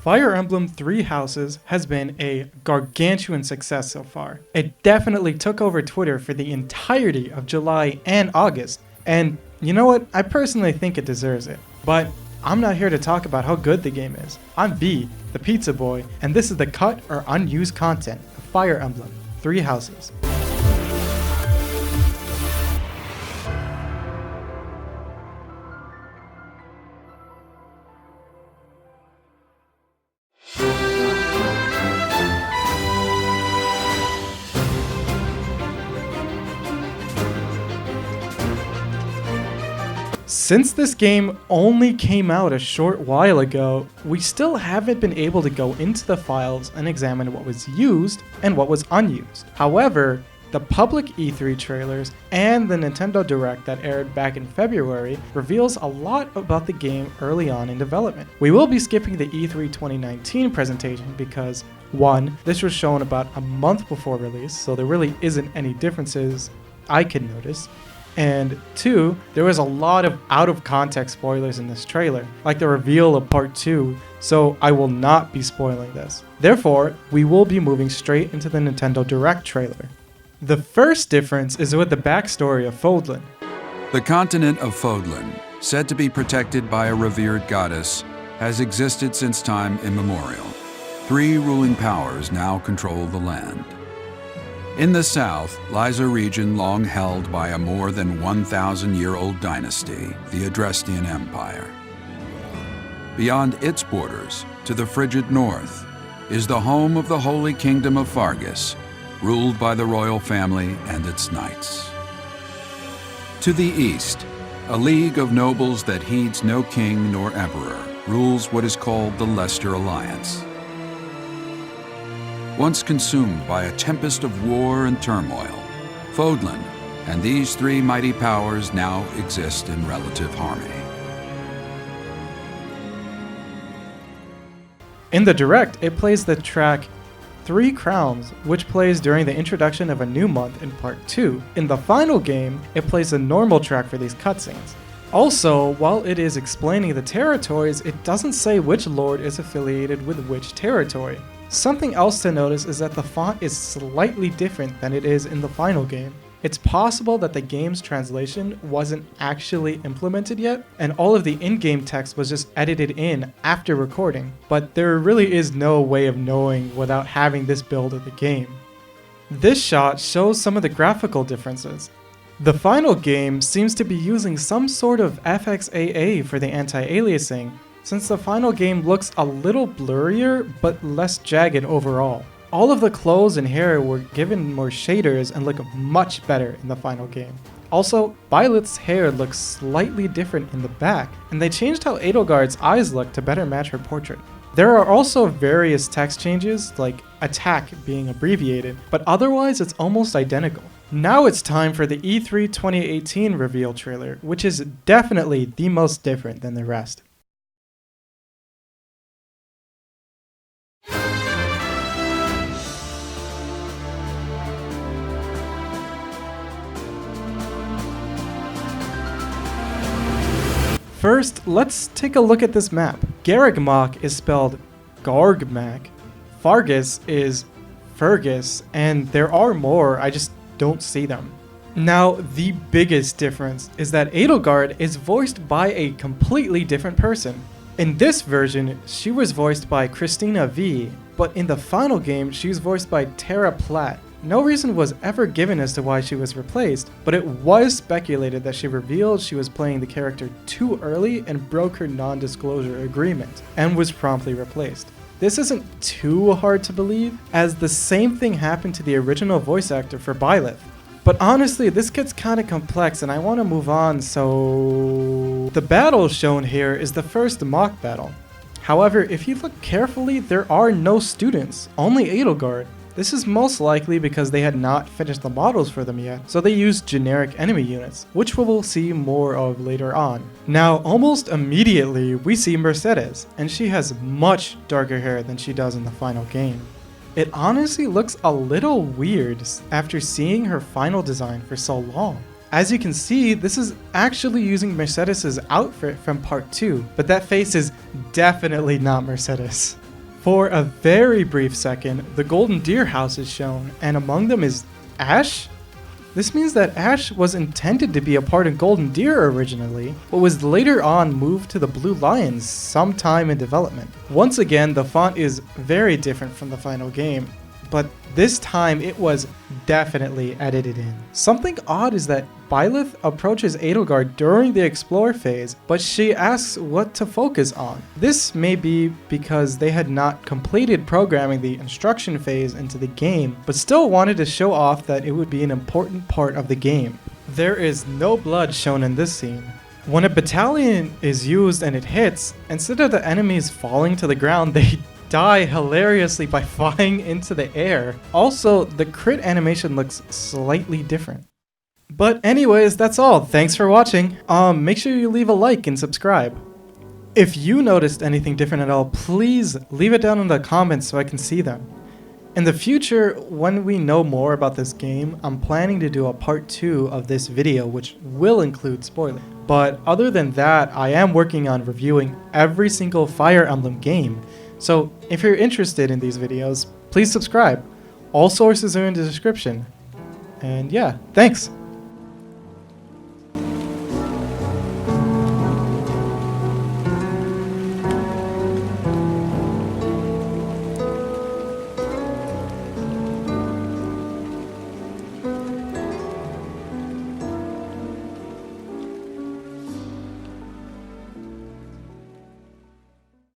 Fire Emblem Three Houses has been a gargantuan success so far. It definitely took over Twitter for the entirety of July and August, and you know what? I personally think it deserves it. But I'm not here to talk about how good the game is. I'm V, the Pizza Boy, and this is the cut or unused content of Fire Emblem Three Houses. Since this game only came out a short while ago, we still haven't been able to go into the files and examine what was used and what was unused. However, the public E3 trailers and the Nintendo Direct that aired back in February reveals a lot about the game early on in development. We will be skipping the E3 2019 presentation because 1. This was shown about a month before release, so there really isn't any differences I can notice. And 2, there was a lot of out-of-context spoilers in this trailer, like the reveal of Part 2, so I will not be spoiling this. Therefore, we will be moving straight into the Nintendo Direct trailer. The first difference is with the backstory of Fulton. The continent of Fulton, said to be protected by a revered goddess, has existed since time immemorial. 3 ruling powers now control the land. In the south lies a region long held by a more than 1,000-year-old dynasty, the Adrestian Empire. Beyond its borders, to the frigid north, is the home of the Holy Kingdom of Faerghus, ruled by the royal family and its knights. To the east, a league of nobles that heeds no king nor emperor rules what is called the Leicester Alliance. Once consumed by a tempest of war and turmoil, Fulton and these 3 mighty powers now exist in relative harmony. In the Direct, it plays the track 3 Crowns, which plays during the introduction of a new month in Part 2. In the final game, it plays a normal track for these cutscenes. Also, while it is explaining the territories, it doesn't say which lord is affiliated with which territory. Something else to notice is that the font is slightly different than it is in the final game. It's possible that the game's translation wasn't actually implemented yet, and all of the in-game text was just edited in after recording, but there really is no way of knowing without having this build of the game. This shot shows some of the graphical differences. The final game seems to be using some sort of FXAA for the anti-aliasing, since the final game looks a little blurrier but less jagged overall. All of the clothes and hair were given more shaders and look much better in the final game. Also, Violet's hair looks slightly different in the back, and they changed how Edelgard's eyes look to better match her portrait. There are also various text changes, like attack being abbreviated, but otherwise it's almost identical. Now it's time for the E3 2018 reveal trailer, which is definitely the most different than the rest. First, let's take a look at this map. Garrigmach is spelled Gargmach, Faerghus is Fergus, and there are more, I just don't see them. Now, the biggest difference is that Edelgard is voiced by a completely different person. In this version, she was voiced by Christina V, but in the final game, she's voiced by Tara Platt. No reason was ever given as to why she was replaced, but it was speculated that she revealed she was playing the character too early and broke her non-disclosure agreement, and was promptly replaced. This isn't too hard to believe, as the same thing happened to the original voice actor for Byleth. But honestly, this gets kinda complex and I wanna move on, so... The battle shown here is the first mock battle. However, if you look carefully, there are no students, only Edelgard. This is most likely because they had not finished the models for them yet, so they used generic enemy units, which we will see more of later on. Now, almost immediately, we see Mercedes, and she has much darker hair than she does in the final game. It honestly looks a little weird after seeing her final design for so long. As you can see, this is actually using Mercedes' outfit from Part 2, but that face is definitely not Mercedes. For a very brief second, the golden deer house is shown, and among them is Ash? This means that Ash was intended to be a part of Golden Deer originally, but was later on moved to the Blue Lions sometime in development. Once again, the font is very different from the final game, but this time it was definitely edited in. Something odd is that Byleth approaches Edelgard during the explore phase, but she asks what to focus on. This may be because they had not completed programming the instruction phase into the game, but still wanted to show off that it would be an important part of the game. There is no blood shown in this scene. When a battalion is used and it hits, instead of the enemies falling to the ground, they die hilariously by flying into the air. Also, the crit animation looks slightly different. But anyways, that's all. Thanks for watching. Make sure you leave a like and subscribe. If you noticed anything different at all, please leave it down in the comments so I can see them. In the future, when we know more about this game, I'm planning to do a part 2 of this video, which will include spoilers. But other than that, I am working on reviewing every single Fire Emblem game. So if you're interested in these videos, please subscribe. All sources are in the description. And yeah, thanks!